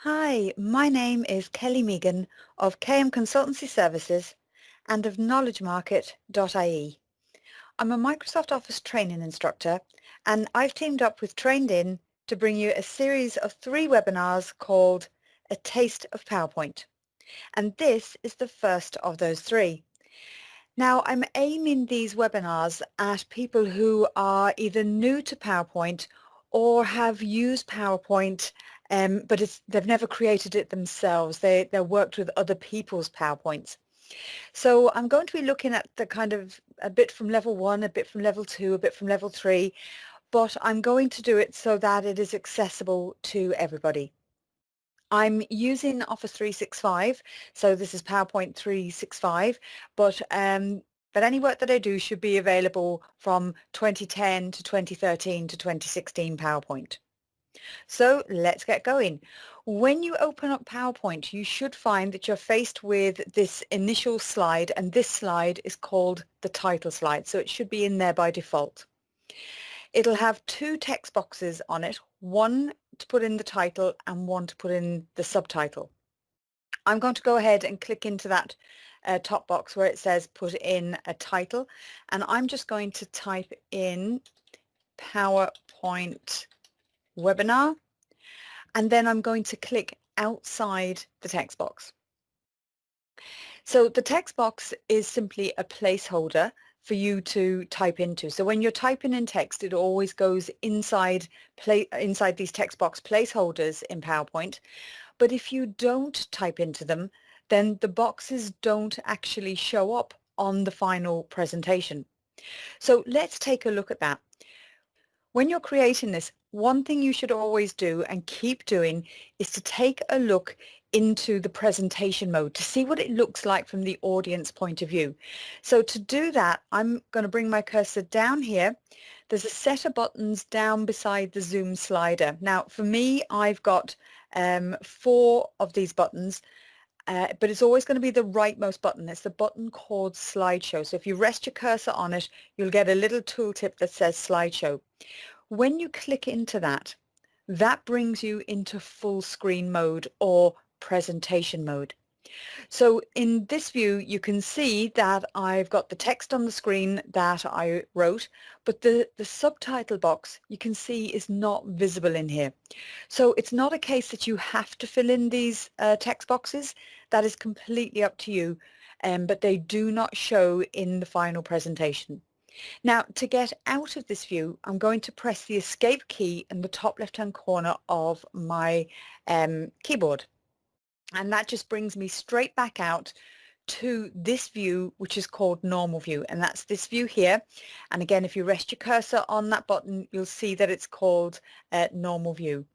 Hi, my name is Kelly Megan of KM Consultancy Services and of KnowledgeMarket.ie. I'm a Microsoft Office training instructor, and I've teamed up with TrainedIn to bring you a series of 3 webinars called A Taste of PowerPoint. And this is the first of those 3. Now, I'm aiming these webinars at people who are either new to PowerPoint or have used PowerPoint, but they've never created it themselves. They're worked with other people's PowerPoints. So I'm going to be looking at the kind of a bit from level 1, a bit from level 2, a bit from level 3, but I'm going to do it so that it is accessible to everybody. I'm using Office 365, so this is PowerPoint 365, but any work that I do should be available from 2010 to 2013 to 2016 PowerPoint. So let's get going. When you open up PowerPoint, you should find that you're faced with this initial slide, and this slide is called the title slide, so it should be in there by default. It'll have 2 text boxes on it, one to put in the title and one to put in the subtitle. I'm going to go ahead and click into that top box where it says put in a title, and I'm just going to type in PowerPoint webinar, and then I'm going to click outside the text box. So the text box is simply a placeholder for you to type into. So when you're typing in text, it always goes inside these text box placeholders in PowerPoint. But if you don't type into them, then the boxes don't actually show up on the final presentation. So let's take a look at that. When you're creating this, one thing you should always do and keep doing is to take a look into the presentation mode to see what it looks like from the audience point of view. So to do that, I'm going to bring my cursor down here. There's a set of buttons down beside the zoom slider. Now for me, I've got 4 of these buttons, but it's always going to be the rightmost button. It's the button called slideshow. So if you rest your cursor on it, you'll get a little tooltip that says slideshow. When you click into that, that brings you into full screen mode or presentation mode. So in this view, you can see that I've got the text on the screen that I wrote, but the subtitle box you can see is not visible in here. So it's not a case that you have to fill in these text boxes. That is completely up to you, but they do not show in the final presentation. Now, to get out of this view, I'm going to press the Escape key in the top left-hand corner of my keyboard. And that just brings me straight back out to this view, which is called normal view, and that's this view here. And again, if you rest your cursor on that button, you'll see that it's called normal view.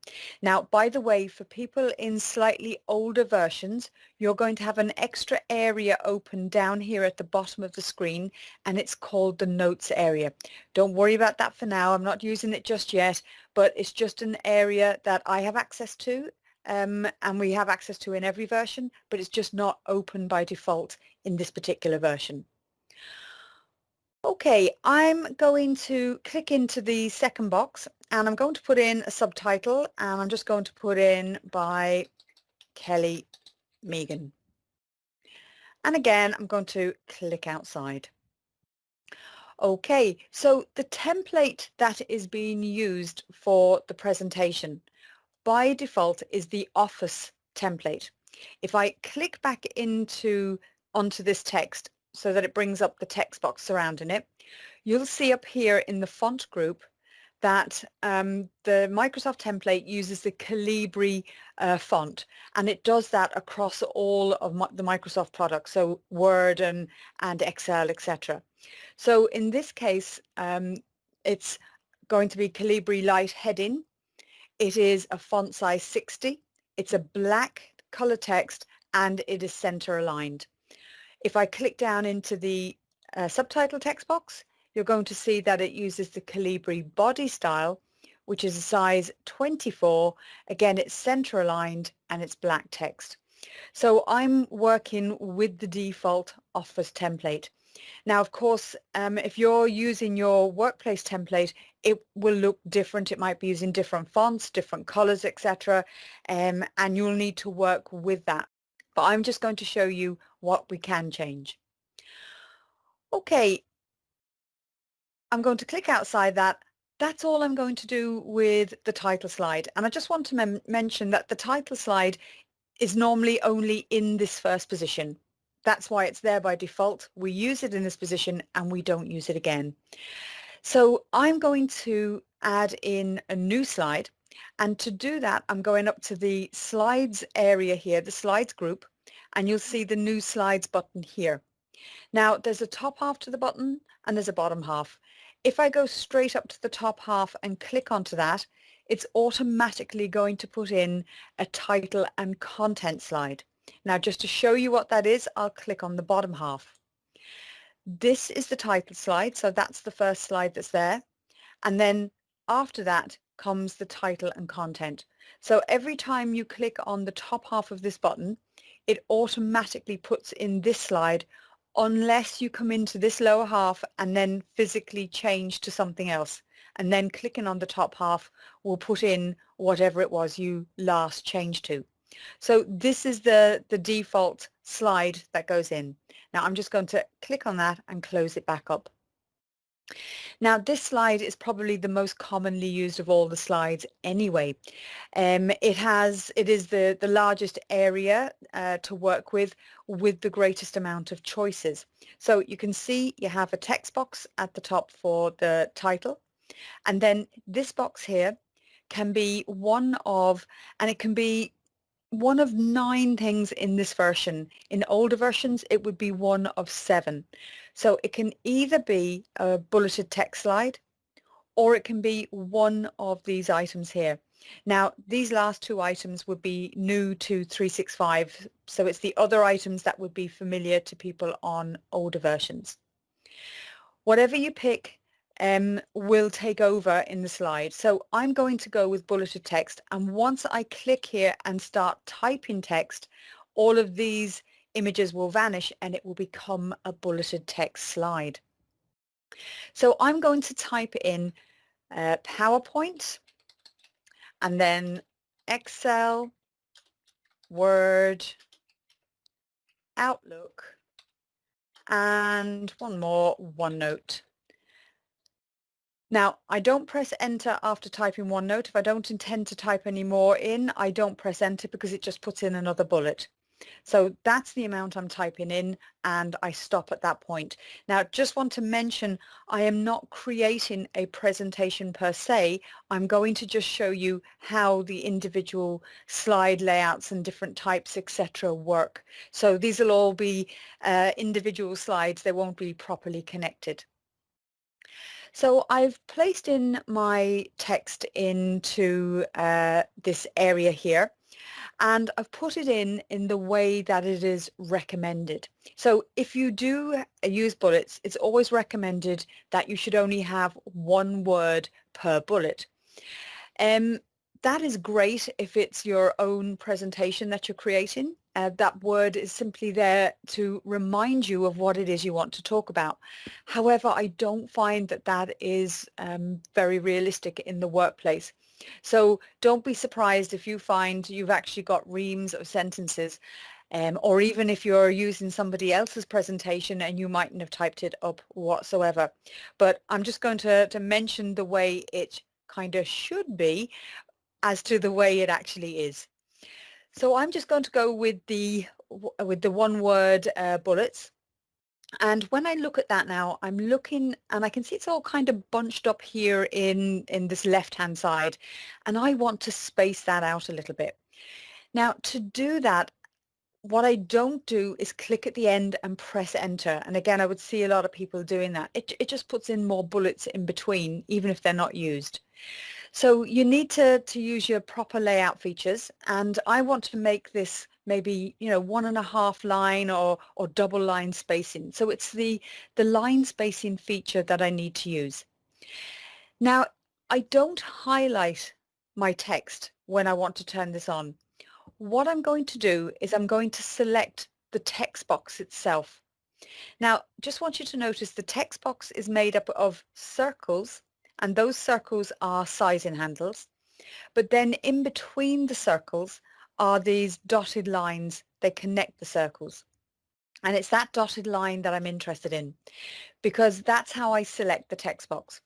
Now, by the way, for people in slightly older versions, you're going to have an extra area open down here at the bottom of the screen, and it's called the notes area. Don't worry about that for now. I'm not using it just yet, but it's just an area that I have access to. And we have access to in every version, but it's just not open by default in this particular version. Okay, I'm going to click into the second box and I'm going to put in a subtitle, and I'm just going to put in by Kelly Megan. And again, I'm going to click outside. Okay, so the template that is being used for the presentation by default is the Office template. If I click back onto this text so that it brings up the text box surrounding it, you'll see up here in the font group that the Microsoft template uses the Calibri font, and it does that across all of the Microsoft products, so Word and Excel, etc. So in this case, it's going to be Calibri Light Heading. It is a font size 60. It's a black color text and it is center aligned. If I click down into the subtitle text box, you're going to see that it uses the Calibri body style, which is a size 24. Again, it's center aligned and it's black text. So I'm working with the default Office template. Now, of course, if you're using your workplace template, it will look different. It might be using different fonts, different colors, etc. And you'll need to work with that. But I'm just going to show you what we can change. Okay, I'm going to click outside that. That's all I'm going to do with the title slide. And I just want to mention that the title slide is normally only in this first position. That's why it's there by default. We use it in this position and we don't use it again. So I'm going to add in a new slide. And to do that, I'm going up to the slides area here, the slides group, and you'll see the new slides button here. Now there's a top half to the button and there's a bottom half. If I go straight up to the top half and click onto that, it's automatically going to put in a title and content slide. Now just to show you what that is, I'll click on the bottom half. This is the title slide, so that's the first slide that's there. And then after that comes the title and content. So every time you click on the top half of this button, it automatically puts in this slide unless you come into this lower half and then physically change to something else. And then clicking on the top half will put in whatever it was you last changed to. So this is the default slide that goes in. Now I'm just going to click on that and close it back up. Now this slide is probably the most commonly used of all the slides anyway. It is the largest area to work with the greatest amount of choices. So you can see you have a text box at the top for the title, and then this box here can be one of 9 things in this version. In older versions, it would be one of 7. So it can either be a bulleted text slide, or it can be one of these items here. Now, these last 2 items would be new to 365, so it's the other items that would be familiar to people on older versions. Whatever you pick will take over in the slide. So I'm going to go with bulleted text, and once I click here and start typing text, all of these images will vanish and it will become a bulleted text slide. So I'm going to type in PowerPoint, and then Excel, Word, Outlook, and one more, OneNote. Now, I don't press enter after typing OneNote. If I don't intend to type any more in, I don't press enter because it just puts in another bullet. So that's the amount I'm typing in, and I stop at that point. Now, just want to mention, I am not creating a presentation per se. I'm going to just show you how the individual slide layouts and different types, etc. work. So these will all be individual slides. They won't be properly connected. So I've placed in my text into this area here, and I've put it in the way that it is recommended. So if you do use bullets, it's always recommended that you should only have 1 word per bullet. That is great if it's your own presentation that you're creating. That word is simply there to remind you of what it is you want to talk about. However, I don't find that that is very realistic in the workplace. So don't be surprised if you find you've actually got reams of sentences, or even if you're using somebody else's presentation and you mightn't have typed it up whatsoever. But I'm just going to mention the way it kind of should be as to the way it actually is. So I'm just going to go with the 1 word bullets. And when I look at that now, I'm looking and I can see it's all kind of bunched up here in this left-hand side. And I want to space that out a little bit. Now, to do that, what I don't do is click at the end and press enter. And again, I would see a lot of people doing that. It just puts in more bullets in between, even if they're not used. So you need to use your proper layout features, and I want to make this maybe 1.5 line or double line spacing. So it's the line spacing feature that I need to use. Now, I don't highlight my text when I want to turn this on. What I'm going to do is I'm going to select the text box itself. Now, just want you to notice the text box is made up of circles and those circles are sizing handles. But then in between the circles are these dotted lines. They connect the circles. And it's that dotted line that I'm interested in, because that's how I select the text box.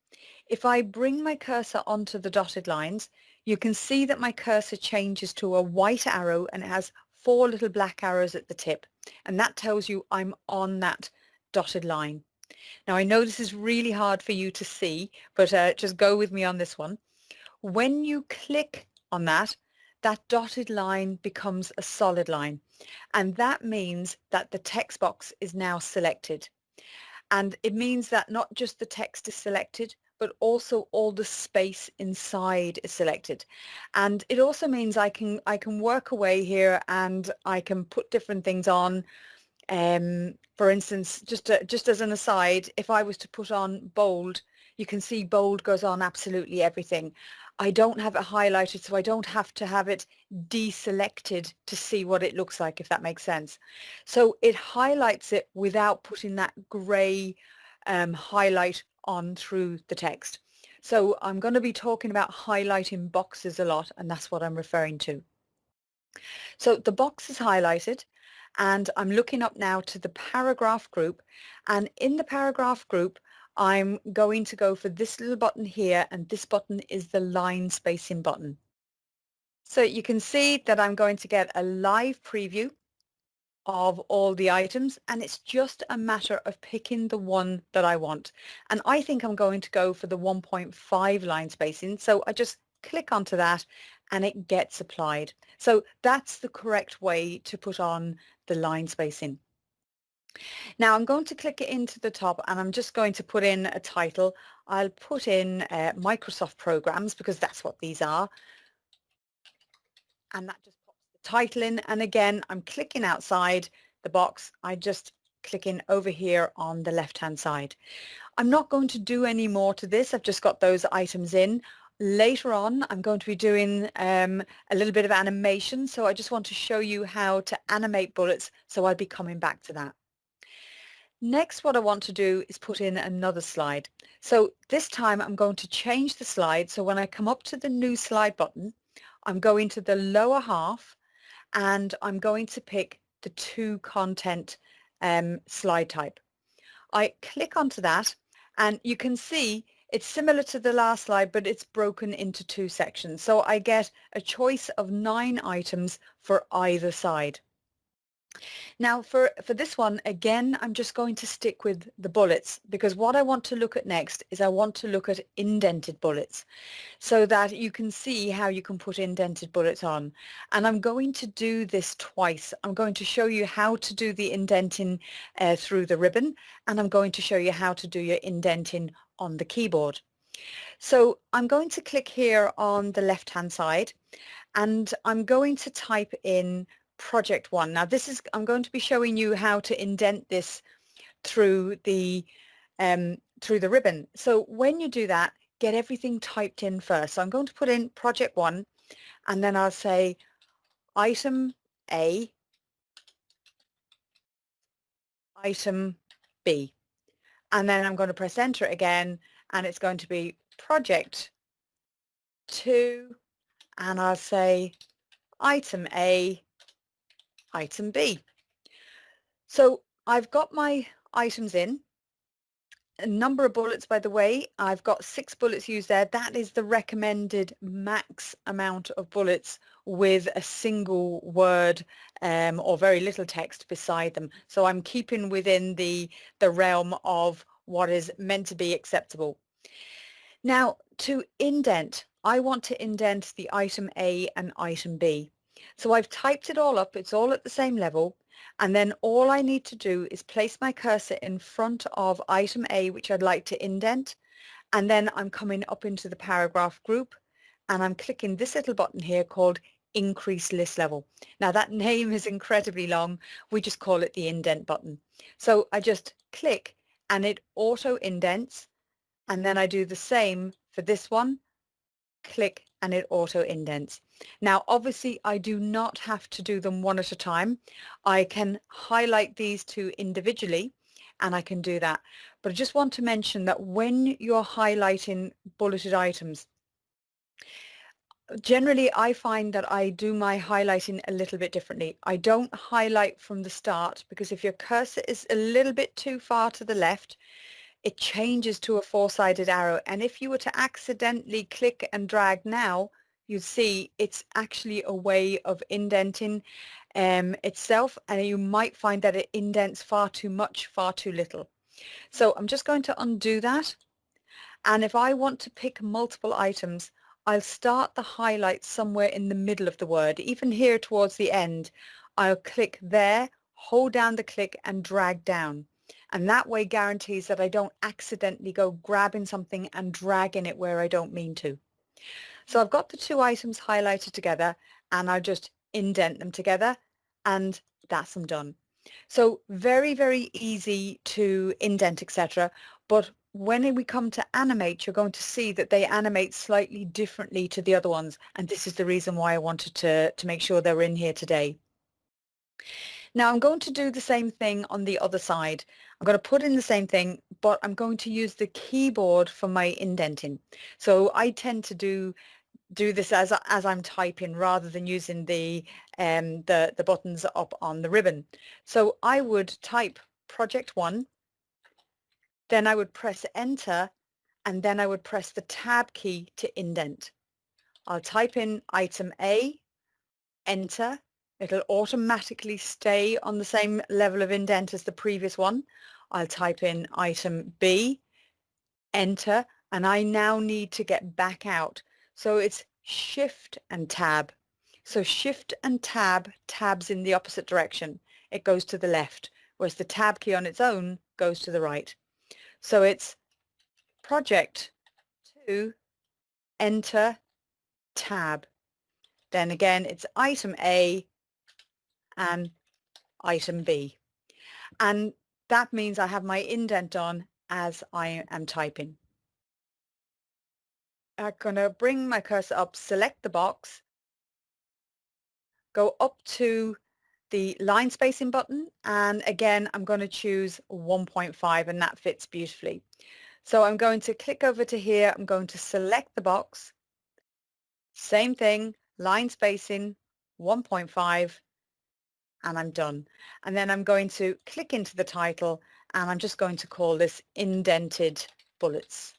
If I bring my cursor onto the dotted lines, you can see that my cursor changes to a white arrow and it has 4 little black arrows at the tip. And that tells you I'm on that dotted line. Now I know this is really hard for you to see, but just go with me on this one. When you click on that, that dotted line becomes a solid line. And that means that the text box is now selected. And it means that not just the text is selected, but also all the space inside is selected. And it also means I can work away here and I can put different things on. For instance, just as an aside, if I was to put on bold, you can see bold goes on absolutely everything. I don't have it highlighted, so I don't have to have it deselected to see what it looks like, if that makes sense. So it highlights it without putting that grey highlight on through the text. So I'm going to be talking about highlighting boxes a lot, and that's what I'm referring to. So the box is highlighted, and I'm looking up now to the paragraph group, and in the paragraph group I'm going to go for this little button here, and this button is the line spacing button. So you can see that I'm going to get a live preview of all the items, and it's just a matter of picking the one that I want. And I think I'm going to go for the 1.5 line spacing, so I just click onto that and it gets applied. So that's the correct way to put on the line spacing. Now I'm going to click it into the top, and I'm just going to put in a title. I'll put in Microsoft programs, because that's what these are, and that just pops the title in. And again, I'm clicking outside the box. I just click in over here on the left hand side. I'm not going to do any more to this. I've just got those items in. Later on I'm going to be doing a little bit of animation, so I just want to show you how to animate bullets, so I'll be coming back to that. Next, what I want to do is put in another slide. So this time I'm going to change the slide, so when I come up to the new slide button, I'm going to the lower half and I'm going to pick the to content slide type. I click onto that, and you can see it's similar to the last slide, but it's broken into 2 sections. So I get a choice of 9 items for either side. Now for this one, again, I'm just going to stick with the bullets, because what I want to look at next is I want to look at indented bullets, so that you can see how you can put indented bullets on. And I'm going to do this twice. I'm going to show you how to do the indenting through the ribbon, and I'm going to show you how to do your indenting on the keyboard. So I'm going to click here on the left hand side, and I'm going to type in project 1. Now I'm going to be showing you how to indent this through the ribbon. So when you do that, get everything typed in first. So I'm going to put in project 1, and then I'll say item A, item B, and then I'm going to press enter again, and it's going to be project 2, and I'll say item A, item B. So I've got my items in. A number of bullets, by the way, I've got 6 bullets used there. That is the recommended max amount of bullets with a single word or very little text beside them. So I'm keeping within the realm of what is meant to be acceptable. Now to indent, I want to indent the item A and item B. So I've typed it all up, it's all at the same level, and then all I need to do is place my cursor in front of item A, which I'd like to indent, and then I'm coming up into the paragraph group, and I'm clicking this little button here called Increase List Level. Now that name is incredibly long, we just call it the indent button. So I just click and it auto indents, and then I do the same for this one, click, and it auto indents. Now obviously I do not have to do them one at a time. I can highlight these two individually, and I can do that. but I just want to mention that when you're highlighting bulleted items, generally I find that I do my highlighting a little bit differently. I don't highlight from the start, because if your cursor is a little bit too far to the left, it changes to a four-sided arrow, and if you were to accidentally click and drag now, you'd see it's actually a way of indenting itself, and you might find that it indents far too much, far too little. So I'm just going to undo that, and if I want to pick multiple items, I'll start the highlight somewhere in the middle of the word. Even here towards the end, I'll click there, hold down the click and drag down. And that way guarantees that I don't accidentally go grabbing something and dragging it where I don't mean to. So I've got the two items highlighted together, and I just indent them together, and that's them done. So very, very easy to indent, etc. But when we come to animate, you're going to see that they animate slightly differently to the other ones. And this is the reason why I wanted to make sure they're in here today. Now I'm going to do the same thing on the other side. I'm going to put in the same thing, but I'm going to use the keyboard for my indenting. So I tend to do this as I'm typing rather than using the buttons up on the ribbon. So I would type project 1, then I would press enter, and then I would press the tab key to indent. I'll type in item A, enter. It'll automatically stay on the same level of indent as the previous one. I'll type in item B, enter, and I now need to get back out. So it's shift and tab. So shift and tab tabs in the opposite direction. It goes to the left, whereas the tab key on its own goes to the right. So it's project 2, enter, tab. Then again, it's item A and item B. And that means I have my indent on as I am typing. I'm going to bring my cursor up, select the box, go up to the line spacing button, and again I'm going to choose 1.5, and that fits beautifully. So I'm going to click over to here, I'm going to select the box, same thing, line spacing 1.5, and I'm done. And then I'm going to click into the title, and I'm just going to call this indented bullets.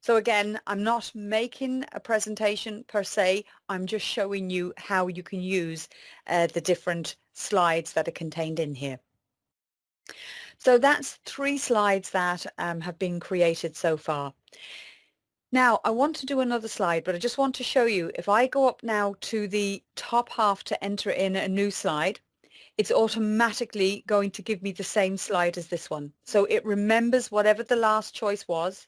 So again, I'm not making a presentation per se, I'm just showing you how you can use the different slides that are contained in here. So that's 3 slides that have been created so far. Now I want to do another slide, but I just want to show you, if I go up now to the top half to enter in a new slide, it's automatically going to give me the same slide as this one. So it remembers whatever the last choice was,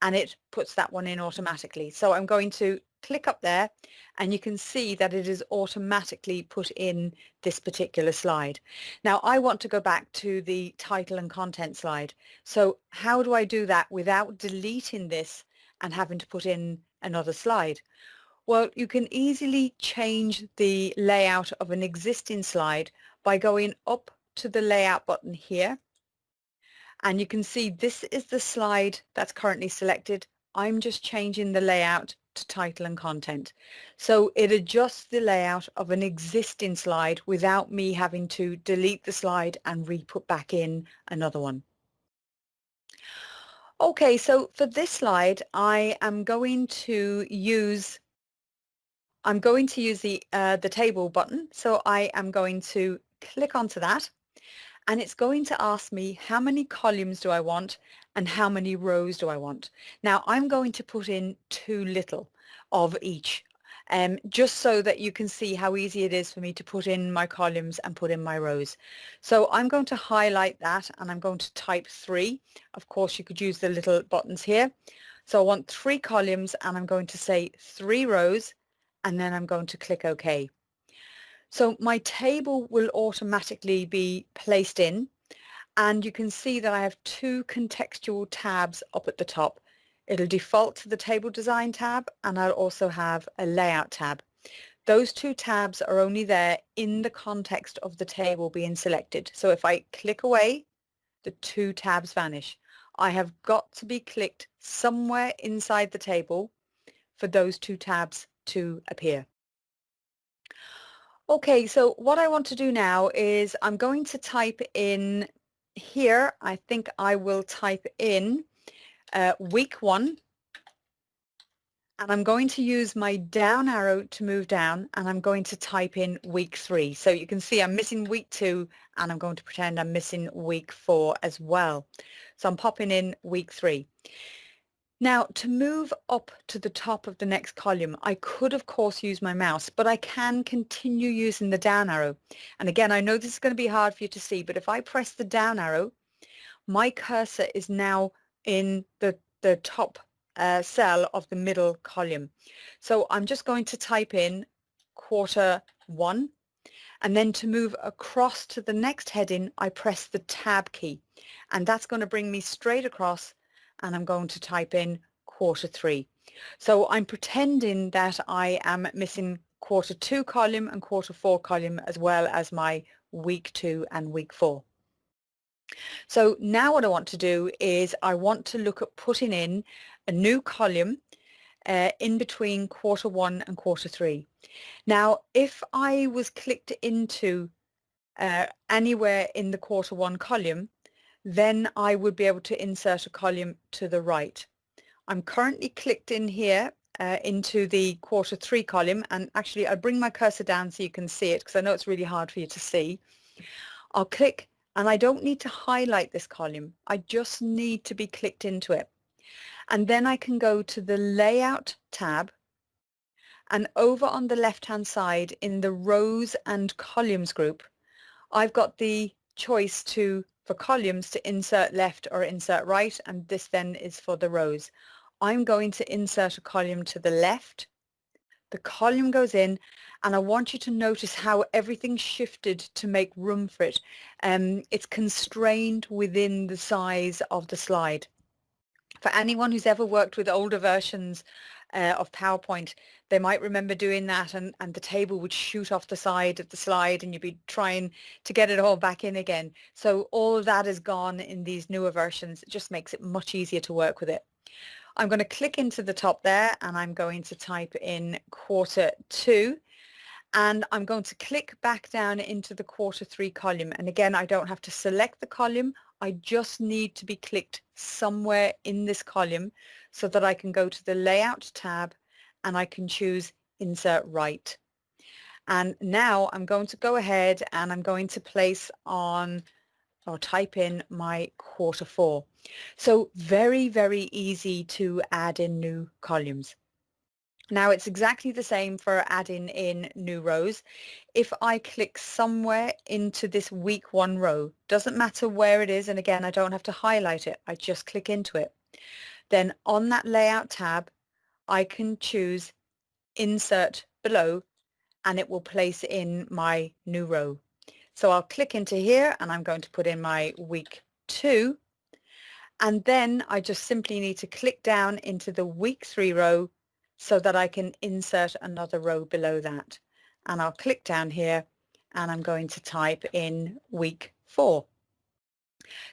and it puts that one in automatically. So I'm going to click up there, and you can see that it is automatically put in this particular slide. Now I want to go back to the title and content slide. So how do I do that without deleting this and having to put in another slide? Well, you can easily change the layout of an existing slide by going up to the layout button here. And you can see this is the slide that's currently selected. I'm just changing the layout to title and content. So it adjusts the layout of an existing slide without me having to delete the slide and re-put back in another one. Okay, so for this slide, I am going to use the table button. So I am going to click onto that, and it's going to ask me how many columns do I want and how many rows do I want. Now I'm going to put in too little of each, just so that you can see how easy it is for me to put in my columns and put in my rows. So I'm going to highlight that, and I'm going to type 3. Of course you could use the little buttons here. So I want 3 columns, and I'm going to say 3 rows, and then I'm going to click OK. So my table will automatically be placed in, and you can see that I have 2 contextual tabs up at the top. It'll default to the table design tab, and I'll also have a layout tab. Those 2 tabs are only there in the context of the table being selected. So if I click away, the 2 tabs vanish. I have got to be clicked somewhere inside the table for those two tabs to appear. Okay, so what I want to do now is I'm going to type in here, I think I will type in week 1, and I'm going to use my down arrow to move down, and I'm going to type in week 3. So you can see I'm missing week 2, and I'm going to pretend I'm missing week 4 as well. So I'm popping in week 3. Now, to move up to the top of the next column, I could, of course, use my mouse, but I can continue using the down arrow. And again, I know this is going to be hard for you to see, but if I press the down arrow, my cursor is now in the top cell of the middle column. So I'm just going to type in quarter 1, and then to move across to the next heading, I press the tab key, and that's going to bring me straight across, and I'm going to type in quarter 3. So I'm pretending that I am missing quarter 2 column and quarter 4 column, as well as my week 2 and week 4. So now what I want to do is I want to look at putting in a new column in between quarter 1 and quarter 3. Now, if I was clicked into anywhere in the quarter 1 column, then I would be able to insert a column to the right. I'm currently clicked in here into the quarter 3 column, and actually I'll bring my cursor down so you can see it, because I know it's really hard for you to see. I'll click, and I don't need to highlight this column. I just need to be clicked into it. And then I can go to the Layout tab, and over on the left-hand side in the Rows and Columns group, I've got the choice for columns to insert left or insert right, and this then is for the rows. I'm going to insert a column to the left. The column goes in, and I want you to notice how everything's shifted to make room for it. It's constrained within the size of the slide. For anyone who's ever worked with older versions of PowerPoint, they might remember doing that, and the table would shoot off the side of the slide, and you'd be trying to get it all back in again. So all of that is gone in these newer versions. It just makes it much easier to work with it. I'm going to click into the top there, and I'm going to type in quarter 2, and I'm going to click back down into the quarter 3 column. And again, I don't have to select the column. I just need to be clicked somewhere in this column so that I can go to the Layout tab, and I can choose Insert Right. And now I'm going to go ahead, and I'm going to place on or type in my quarter 4. So very, very easy to add in new columns. Now it's exactly the same for adding in new rows. If I click somewhere into this week 1 row, doesn't matter where it is, and again I don't have to highlight it, I just click into it. Then on that Layout tab, I can choose Insert Below, and it will place in my new row. So I'll click into here, and I'm going to put in my week 2, and then I just simply need to click down into the week 3 row so that I can insert another row below that. And I'll click down here, and I'm going to type in week 4.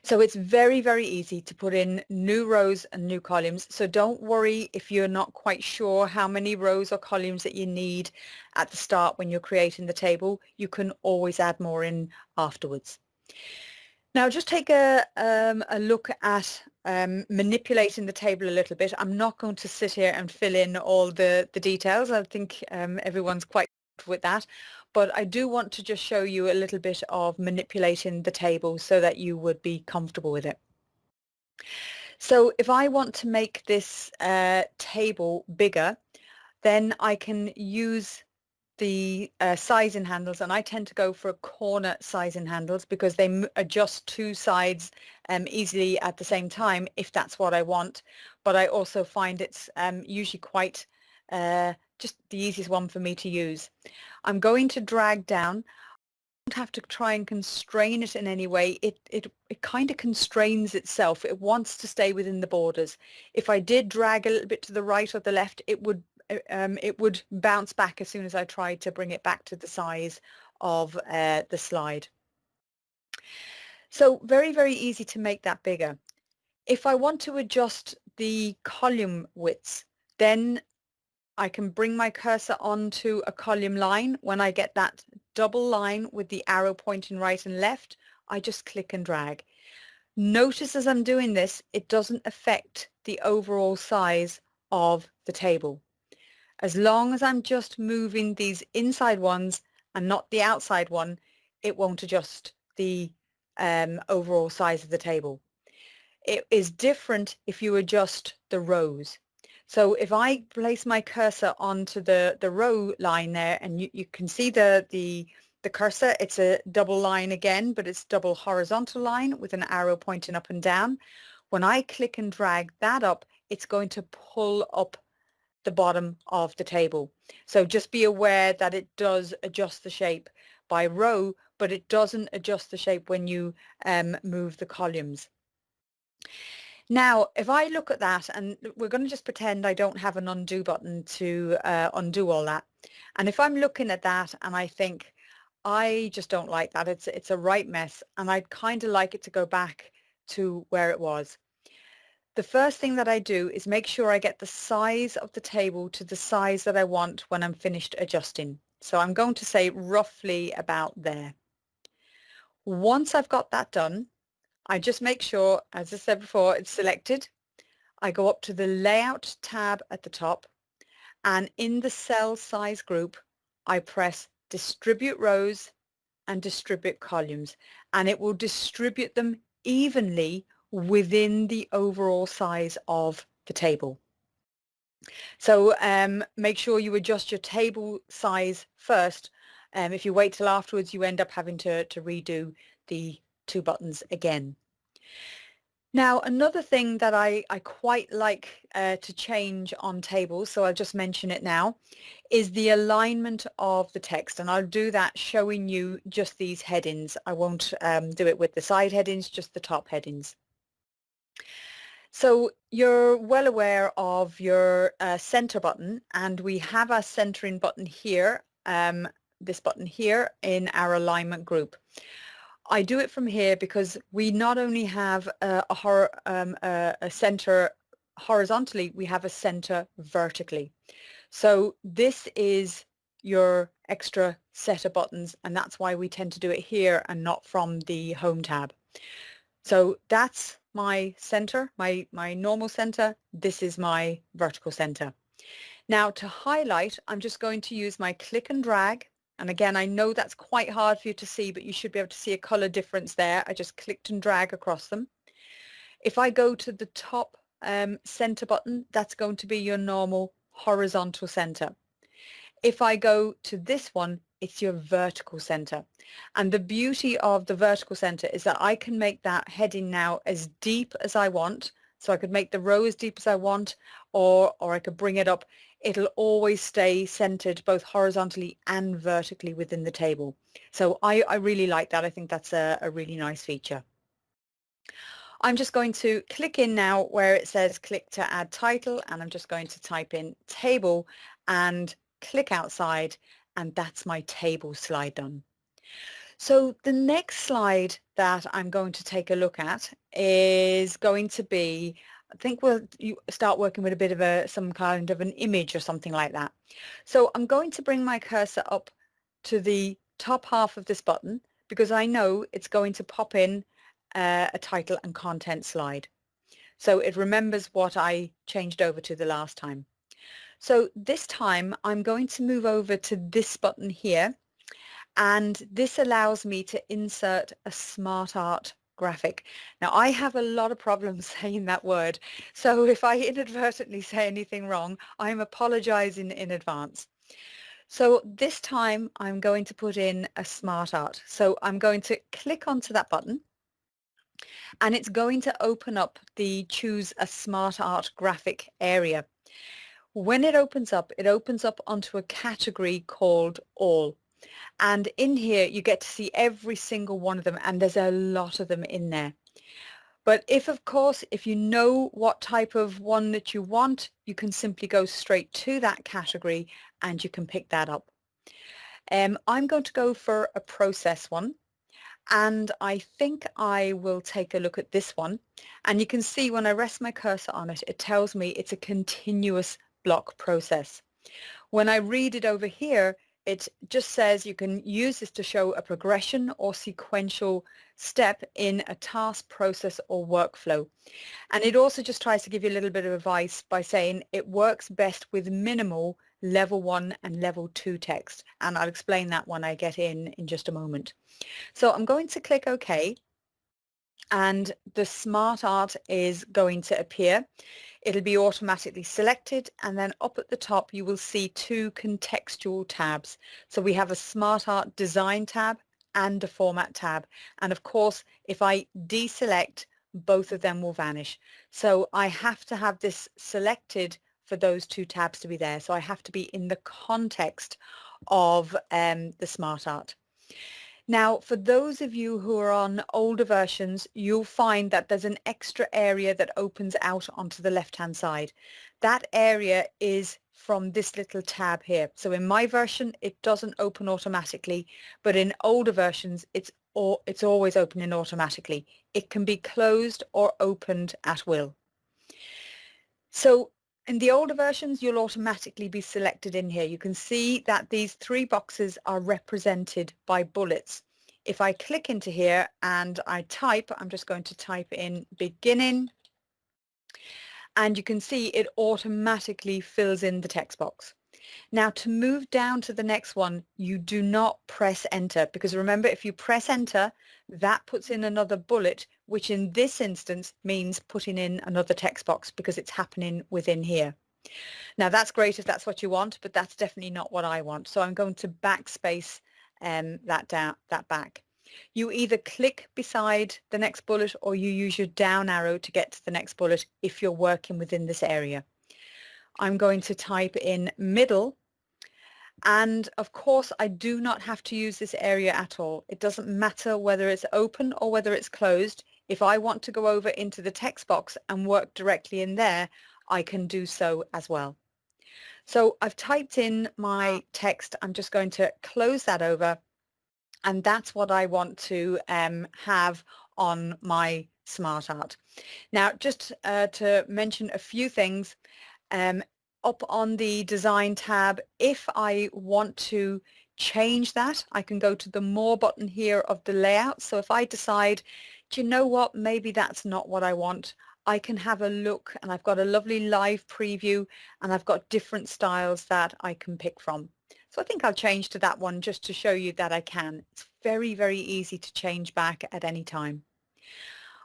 So it's very, very easy to put in new rows and new columns. So don't worry if you're not quite sure how many rows or columns that you need at the start when you're creating the table. You can always add more in afterwards. Now just take a look at manipulating the table a little bit. I'm not going to sit here and fill in all the details. I think everyone's quite with that, but I do want to just show you a little bit of manipulating the table so that you would be comfortable with it. So if I want to make this table bigger, then I can use the sizing handles, and I tend to go for corner sizing handles because they adjust two sides easily at the same time if that's what I want. But I also find it's usually quite just the easiest one for me to use. I'm going to drag down. I don't have to try and constrain it in any way. It kind of constrains itself. It wants to stay within the borders. If I did drag a little bit to the right or the left, it would bounce back as soon as I tried to bring it back to the size of the slide. So very, very easy to make that bigger. If I want to adjust the column widths, then I can bring my cursor onto a column line. When I get that double line with the arrow pointing right and left, I just click and drag. Notice as I'm doing this, it doesn't affect the overall size of the table. As long as I'm just moving these inside ones and not the outside one, it won't adjust the overall size of the table. It is different if you adjust the rows. So if I place my cursor onto the row line there, and you can see the cursor, it's a double line again, but it's double horizontal line with an arrow pointing up and down. When I click and drag that up, it's going to pull up the bottom of the table. So just be aware that it does adjust the shape by row, but it doesn't adjust the shape when you move the columns. Now, if I look at that, and we're going to just pretend I don't have an undo button to undo all that. And if I'm looking at that and I think, I just don't like that, it's a right mess, and I'd kind of like it to go back to where it was. The first thing that I do is make sure I get the size of the table to the size that I want when I'm finished adjusting. So I'm going to say roughly about there. Once I've got that done, I just make sure, as I said before, it's selected. I go up to the Layout tab at the top, and in the cell size group, I press Distribute Rows and Distribute Columns, and it will distribute them evenly within the overall size of the table. So make sure you adjust your table size first. If you wait till afterwards, you end up having to redo the two buttons again. Now, another thing that I quite like to change on tables, so I'll just mention it now, is the alignment of the text. And I'll do that showing you just these headings. I won't do it with the side headings, just the top headings. So you're well aware of your center button, and we have a centering button here, this button here in our alignment group. I do it from here because we not only have a center horizontally, we have a center vertically. So this is your extra set of buttons, and that's why we tend to do it here and not from the Home tab. So that's my center, my normal center. This is my vertical center. Now to highlight, I'm just going to use my click and drag. And again, I know that's quite hard for you to see, but you should be able to see a color difference there. I just clicked and drag across them. If I go to the top center button, that's going to be your normal horizontal center. If I go to this one, it's your vertical center. And the beauty of the vertical center is that I can make that heading now as deep as I want. So I could make the row as deep as I want, or I could bring it up. It'll always stay centered both horizontally and vertically within the table. So I really like that. I think that's a really nice feature. I'm just going to click in now where it says click to add title, and I'm just going to type in table and click outside, and that's my table slide done. So the next slide that I'm going to take a look at is going to be, I think you start working with a bit of some kind of an image or something like that. So I'm going to bring my cursor up to the top half of this button because I know it's going to pop in a title and content slide. So it remembers what I changed over to the last time. So this time I'm going to move over to this button here, and this allows me to insert a smart art graphic. Now I have a lot of problems saying that word, so if I inadvertently say anything wrong, I'm apologizing in advance. So this time I'm going to put in a smart art. So I'm going to click onto that button, and it's going to open up the choose a smart art graphic area. When it opens up onto a category called all. And in here, you get to see every single one of them, and there's a lot of them in there. But of course, if you know what type of one that you want, you can simply go straight to that category and you can pick that up. I'm going to go for a process one. And I think I will take a look at this one. And you can see when I rest my cursor on it, it tells me it's a continuous block process. When I read it over here, it just says you can use this to show a progression or sequential step in a task, process, or workflow. And it also just tries to give you a little bit of advice by saying it works best with minimal level 1 and level 2 text. And I'll explain that when I get in just a moment. So I'm going to click OK, and the smart art is going to appear. It'll be automatically selected, and then up at the top you will see two contextual tabs. So we have a Smart Art Design tab and a Format tab, and of course if I deselect, both of them will vanish. So I have to have this selected for those two tabs to be there. So I have to be in the context of the Smart Art. Now, for those of you who are on older versions, you'll find that there's an extra area that opens out onto the left-hand side. That area is from this little tab here. So in my version, it doesn't open automatically, but in older versions, it's always opening automatically. It can be closed or opened at will. So in the older versions, you'll automatically be selected in here. You can see that these three boxes are represented by bullets. If I click into here and I type, I'm just going to type in beginning, and you can see it automatically fills in the text box. Now to move down to the next one, you do not press enter, because remember, if you press enter, that puts in another bullet, which in this instance means putting in another text box because it's happening within here. Now that's great if that's what you want, but that's definitely not what I want. So I'm going to backspace that back. You either click beside the next bullet or you use your down arrow to get to the next bullet if you're working within this area. I'm going to type in middle, and of course I do not have to use this area at all. It doesn't matter whether it's open or whether it's closed. If I want to go over into the text box and work directly in there, I can do so as well. So I've typed in my text. I'm just going to close that over, and that's what I want to have on my smart art. Now, just to mention a few things, up on the design tab, if I want to change that, I can go to the more button here of the layout. So if I decide, do you know what, maybe that's not what I want, I can have a look, and I've got a lovely live preview, and I've got different styles that I can pick from. So I think I'll change to that one just to show you that I can. It's very, very easy to change back at any time.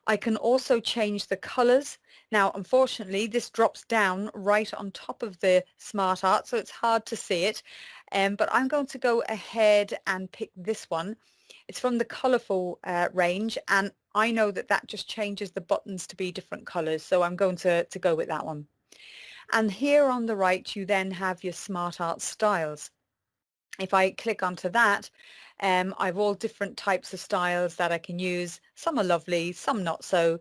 I can also change the colors. Now, unfortunately, this drops down right on top of the smart art, so it's hard to see it. But I'm going to go ahead and pick this one. It's from the colorful range, and I know that that just changes the buttons to be different colors, so I'm going to go with that one. And here on the right, you then have your smart art styles. If I click onto that, I've all different types of styles that I can use. Some are lovely, some not so,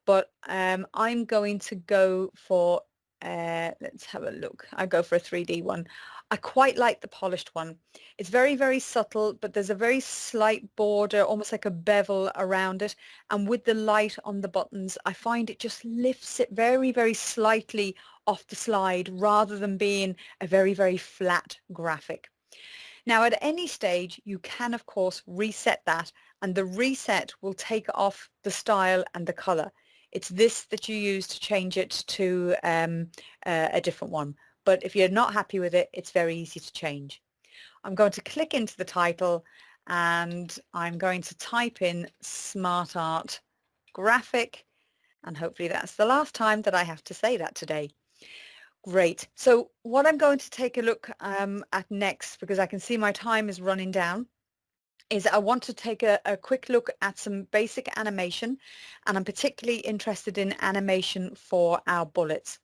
but I'm going to go for, let's have a look. I go for a 3D one. I quite like the polished one. It's very, very subtle, but there's a very slight border, almost like a bevel around it. And with the light on the buttons, I find it just lifts it very, very slightly off the slide rather than being a very, very flat graphic. Now at any stage you can of course reset that, and the reset will take off the style and the color. It's this that you use to change it to a different one. But if you're not happy with it, it's very easy to change. I'm going to click into the title, and I'm going to type in Smart Art Graphic, and hopefully that's the last time that I have to say that today. Great. So what I'm going to take a look at next, because I can see my time is running down, is I want to take a quick look at some basic animation, and I'm particularly interested in animation for our bullets.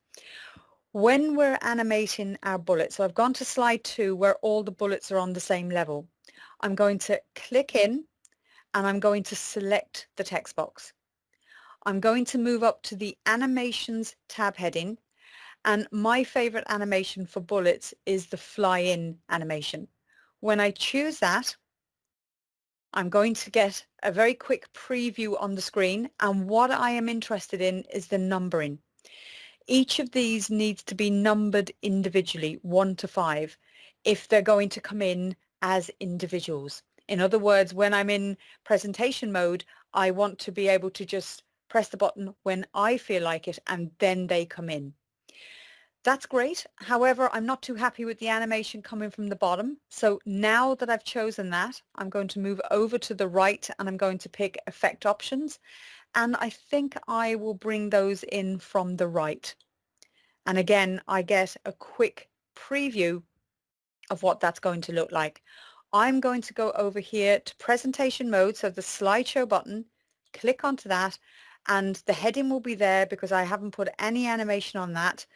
When we're animating our bullets, so I've gone to slide 2 where all the bullets are on the same level. I'm going to click in, and I'm going to select the text box. I'm going to move up to the Animations tab heading, and my favorite animation for bullets is the fly-in animation. When I choose that, I'm going to get a very quick preview on the screen, and what I am interested in is the numbering. Each of these needs to be numbered individually, 1 to 5, if they're going to come in as individuals. In other words, when I'm in presentation mode, I want to be able to just press the button when I feel like it, and then they come in. That's great. However, I'm not too happy with the animation coming from the bottom. So now that I've chosen that, I'm going to move over to the right and I'm going to pick Effect Options. And I think I will bring those in from the right. And again, I get a quick preview of what that's going to look like. I'm going to go over here to presentation mode, so the slideshow button, click onto that, and the heading will be there because I haven't put any animation on that.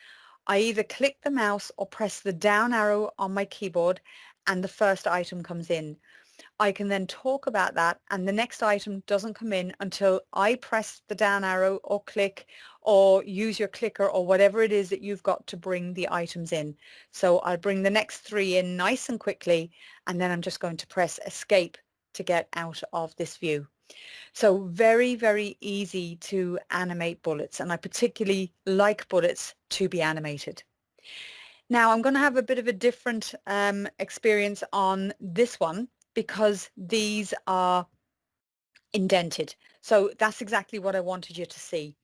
I either click the mouse or press the down arrow on my keyboard and the first item comes in. I can then talk about that, and the next item doesn't come in until I press the down arrow or click or use your clicker or whatever it is that you've got to bring the items in. So I'll bring the next 3 in nice and quickly, and then I'm just going to press escape to get out of this view. So very, very easy to animate bullets, and I particularly like bullets to be animated. Now I'm going to have a bit of a different experience on this one because these are indented. So that's exactly what I wanted you to see.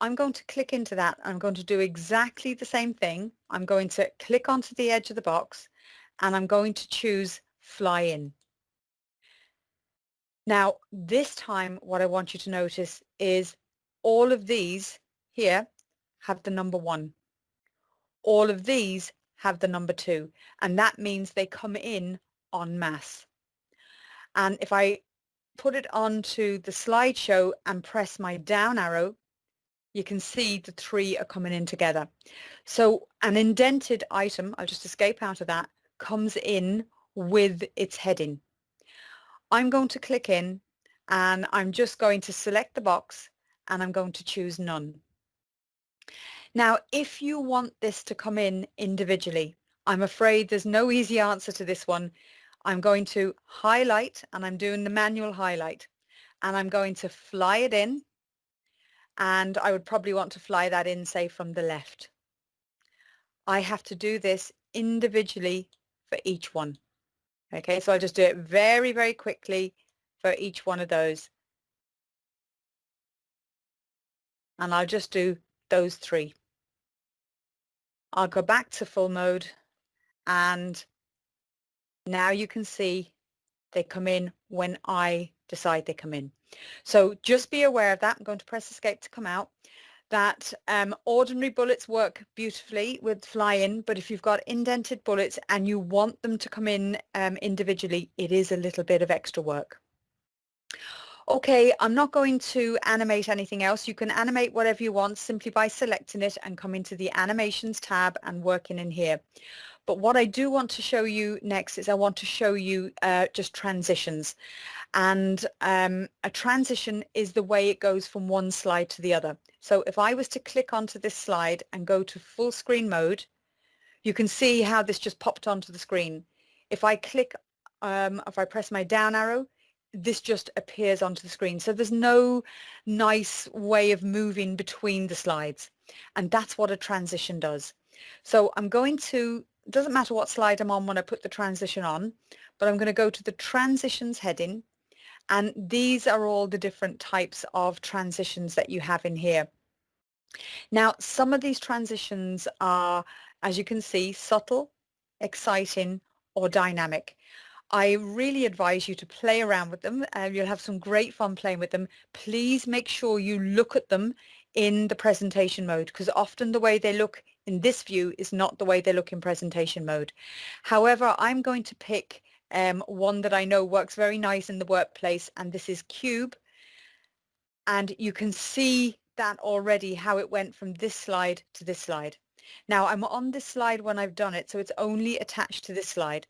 I'm going to click into that. I'm going to do exactly the same thing. I'm going to click onto the edge of the box and I'm going to choose Fly In. Now, this time, what I want you to notice is all of these here have the number 1. All of these have the number 2, and that means they come in en masse. And if I put it onto the slideshow and press my down arrow, you can see the 3 are coming in together. So an indented item, I'll just escape out of that, comes in with its heading. I'm going to click in and I'm just going to select the box and I'm going to choose none. Now, if you want this to come in individually, I'm afraid there's no easy answer to this one. I'm going to highlight, and I'm doing the manual highlight, and I'm going to fly it in, and I would probably want to fly that in, say, from the left. I have to do this individually for each one. Okay, so I'll just do it very, very quickly for each one of those. And I'll just do those 3. I'll go back to full mode, and now you can see they come in when I decide they come in. So just be aware of that. I'm going to press escape to come out. That ordinary bullets work beautifully with fly-in, but if you've got indented bullets and you want them to come in individually, it is a little bit of extra work. Okay, I'm not going to animate anything else. You can animate whatever you want simply by selecting it and come into the Animations tab and working in here. But what I do want to show you next is I want to show you just transitions. And a transition is the way it goes from one slide to the other. So if I was to click onto this slide and go to full screen mode, you can see how this just popped onto the screen. If I click, if I press my down arrow, this just appears onto the screen. So there's no nice way of moving between the slides. And that's what a transition does. So I'm going to, it doesn't matter what slide I'm on when I put the transition on, but I'm going to go to the transitions heading. And these are all the different types of transitions that you have in here. Now, some of these transitions are, as you can see, subtle, exciting, or dynamic. I really advise you to play around with them. You'll have some great fun playing with them. Please make sure you look at them in the presentation mode, because often the way they look in this view is not the way they look in presentation mode. However, I'm going to pick one that I know works very nice in the workplace, and this is Cube. And you can see that already, how it went from this slide to this slide. Now I'm on this slide when I've done it, so it's only attached to this slide.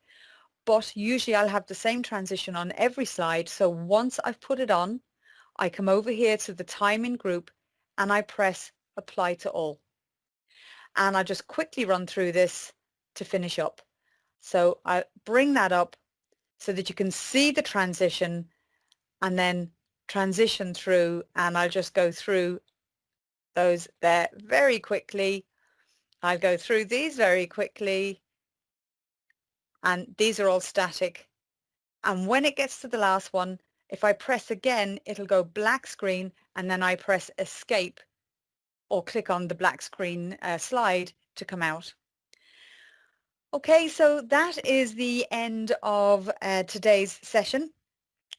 But usually I'll have the same transition on every slide. So once I've put it on, I come over here to the timing group and I press apply to all. And I just quickly run through this to finish up. So I bring that up so that you can see the transition and then transition through, and I'll just go through those there very quickly. I'll go through these very quickly, and these are all static. And when it gets to the last one, if I press again, it'll go black screen, and then I press escape or click on the black screen slide to come out. Okay, so that is the end of today's session.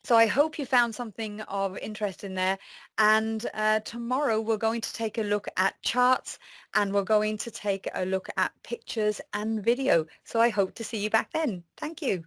So I hope you found something of interest in there, and tomorrow we're going to take a look at charts, and we're going to take a look at pictures and video. So I hope to see you back then. Thank you.